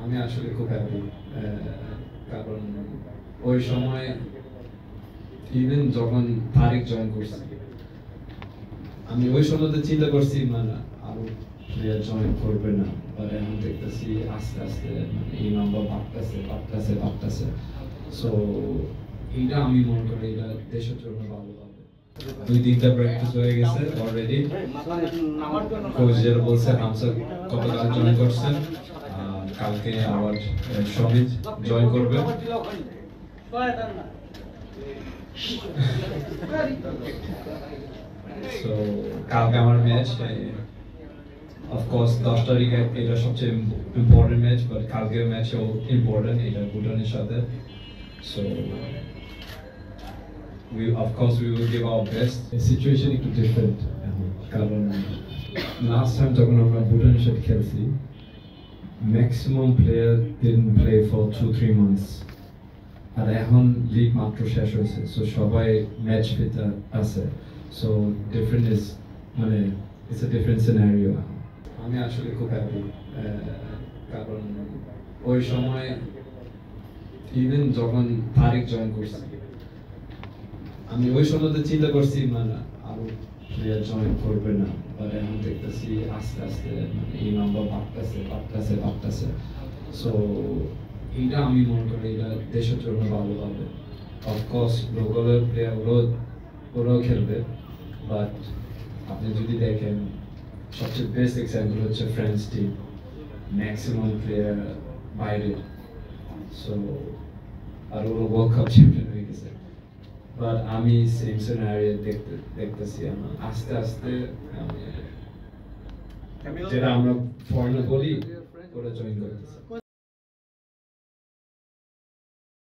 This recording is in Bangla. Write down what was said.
আমি আসলে খুব হ্যাপি, কারণ ওই সময় ইভেন যখন তারিক জয়েন করছি, আমি ওই সময় তো চিন্তা করছি মানে আরো প্লেয়ার জয়েন করবে না, বাট এখন দেখতেছি আস্তে আস্তে মানে এই নাম্বার বাড়তেছে। সো এইটা আমি মনে করি এটা দেশের জন্য ভালো হবে। 2-3টা প্র্যাকটিস হয়ে গেছে অলরেডি। কোচ যেটা বলছে হামসা গতকাল জয়েন করছেন, কালকে আবার সমিত জয়েন করবে। সো কালকে আমার ম্যাচ, অফকোর্স 10 তারিখ এটা সবচেয়ে ইম্পর্টেন্ট ম্যাচ, বাট কালকের ম্যাচও ইম্পর্টেন্ট, এটা ভুটানের সাথে। So we will give our best. The situation একটু ডিফারেন্ট কারণ লাস্ট টাইম যখন আমরা ভুটানের সাথে খেলছি, maximum player didn't play for 2-3 months, আর এখন লিগ মাত্র শেষ হয়েছে, সো সবাই ম্যাচ ফিট আছে। সো ডিফারেন্ট ইজ মানে ইটস এ ডিফারেন্ট সিনারিও। আমি আসলে খুব হ্যাপি, কারণ ওই সময় ইভেন যখন তারিক জয়েন করছি, আমি ওই সময় তো চিন্তা করছি মানে আরো প্লেয়ার জয়েন করবে না, বাট এখন দেখতেছি আস্তে আস্তে মানে এই নাম্বার বাড়তেছে। সো এইটা আমি মনে করি এটা দেশের জন্য ভালো হবে। অফকোর্স লোকালের ওরাও খেলবে, বাট আপনি যদি দেখেন সবচেয়ে বেস্ট এক্সাম্পল হচ্ছে ফ্রেঞ্চ টিম, ম্যাক্সিমাম প্লেয়ার বাইরে। সো আর ওরা ওয়ার্ল্ড কাপ চ্যাম্পিয়ন হয়ে গেছে, বাট আমি সেম সিনারিও দেখতেছি আস্তে আস্তে যেটা আমরা ফরেনার বলি ওরা জয়েন করতেছে।